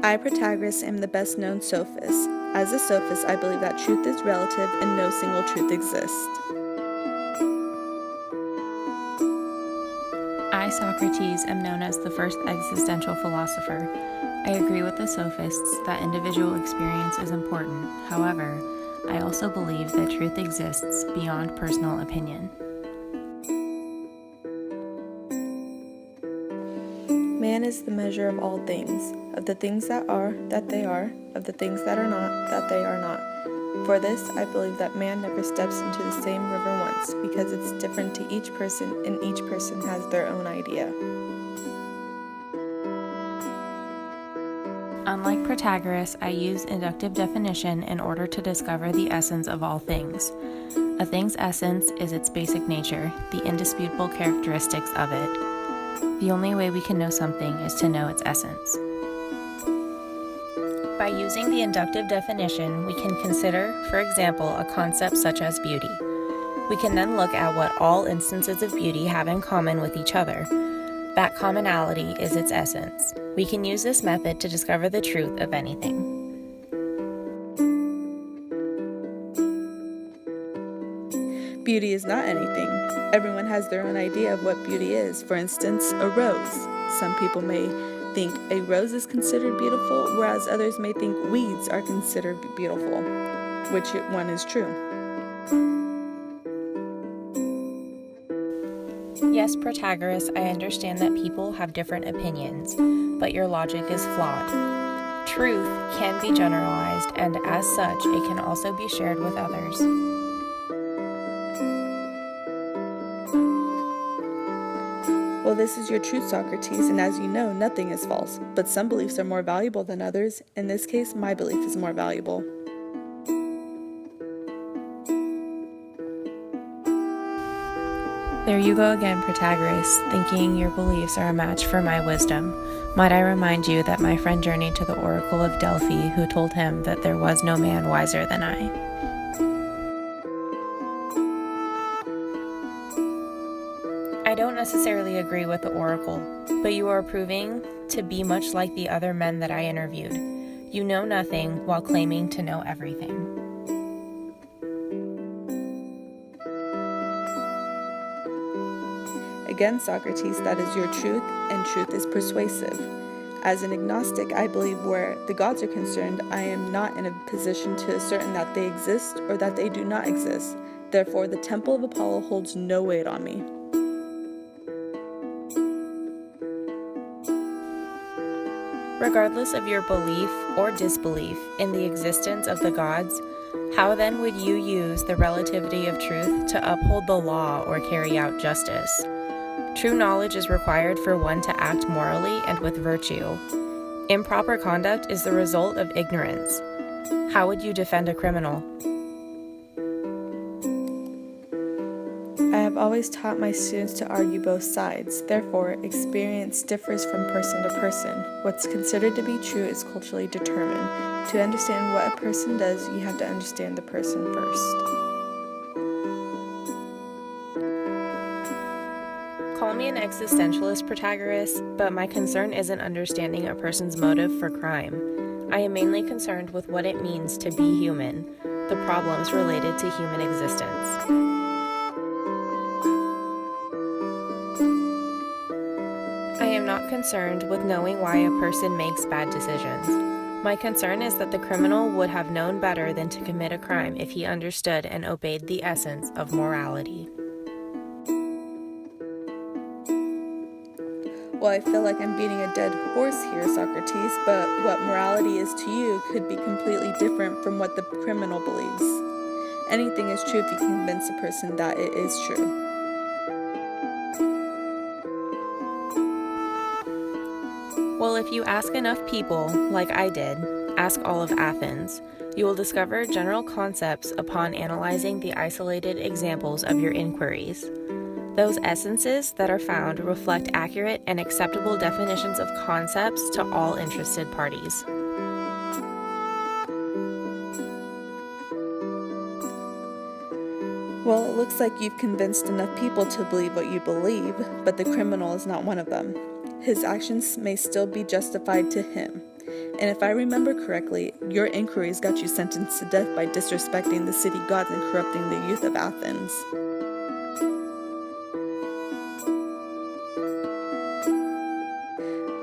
I, Protagoras, am the best known sophist. As a sophist, I believe that truth is relative and no single truth exists. I, Socrates, am known as the first existential philosopher. I agree with the sophists that individual experience is important. However, I also believe that truth exists beyond personal opinion. Man is the measure of all things, of the things that are, that they are, of the things that are not, that they are not. For this, I believe that man never steps into the same river once, because it's different to each person, and each person has their own idea. Unlike Protagoras, I use inductive definition in order to discover the essence of all things. A thing's essence is its basic nature, the indisputable characteristics of it. The only way we can know something is to know its essence. By using the inductive definition, we can consider, for example, a concept such as beauty. We can then look at what all instances of beauty have in common with each other. That commonality is its essence. We can use this method to discover the truth of anything. Beauty is not anything. Everyone has their own idea of what beauty is. For instance, a rose. Some people may think a rose is considered beautiful, whereas others may think weeds are considered beautiful. Which one is true? Yes, Protagoras, I understand that people have different opinions, but your logic is flawed. Truth can be generalized, and as such, it can also be shared with others. Well, this is your truth, Socrates, and as you know, nothing is false. But some beliefs are more valuable than others. In this case, my belief is more valuable. There you go again, Protagoras, thinking your beliefs are a match for my wisdom. Might I remind you that my friend journeyed to the Oracle of Delphi, who told him that there was no man wiser than I. I don't necessarily agree with the Oracle, but you are proving to be much like the other men that I interviewed. You know nothing while claiming to know everything. Again, Socrates, that is your truth, and truth is persuasive. As an agnostic, I believe where the gods are concerned, I am not in a position to ascertain that they exist or that they do not exist. Therefore, the Temple of Apollo holds no weight on me. Regardless of your belief or disbelief in the existence of the gods, how then would you use the relativity of truth to uphold the law or carry out justice? True knowledge is required for one to act morally and with virtue. Improper conduct is the result of ignorance. How would you defend a criminal? I have always taught my students to argue both sides. Therefore, experience differs from person to person. What's considered to be true is culturally determined. To understand what a person does, you have to understand the person first. Call me an existentialist, Protagoras, but my concern isn't understanding a person's motive for crime. I am mainly concerned with what it means to be human, the problems related to human existence. I am not concerned with knowing why a person makes bad decisions. My concern is that the criminal would have known better than to commit a crime if he understood and obeyed the essence of morality. Well, I feel like I'm beating a dead horse here, Socrates, but what morality is to you could be completely different from what the criminal believes. Anything is true if you convince a person that it is true. Well, if you ask enough people, like I did, ask all of Athens, you will discover general concepts upon analyzing the isolated examples of your inquiries. Those essences that are found reflect accurate and acceptable definitions of concepts to all interested parties. Well, it looks like you've convinced enough people to believe what you believe, but the criminal is not one of them. His actions may still be justified to him. And if I remember correctly, your inquiries got you sentenced to death by disrespecting the city gods and corrupting the youth of Athens.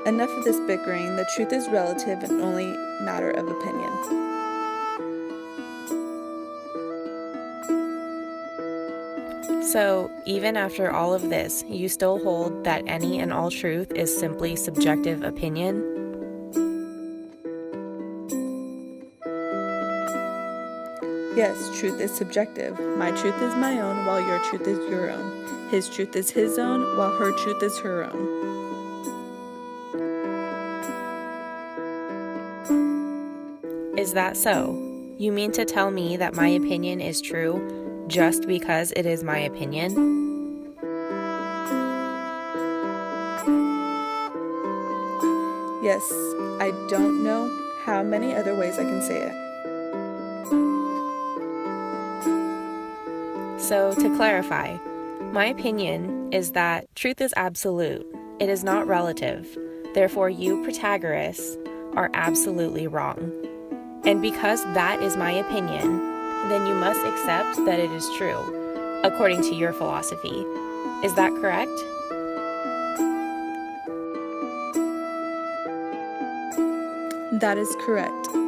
Enough of this bickering. The truth is relative and only matter of opinion. So, even after all of this, you still hold that any and all truth is simply subjective opinion? Yes, truth is subjective. My truth is my own, while your truth is your own. His truth is his own, while her truth is her own. Is that so? You mean to tell me that my opinion is true just because it is my opinion? Yes, I don't know how many other ways I can say it. So, to clarify, my opinion is that truth is absolute. It is not relative. Therefore, you, Protagoras, are absolutely wrong. And because that is my opinion, then you must accept that it is true, according to your philosophy. Is that correct? That is correct.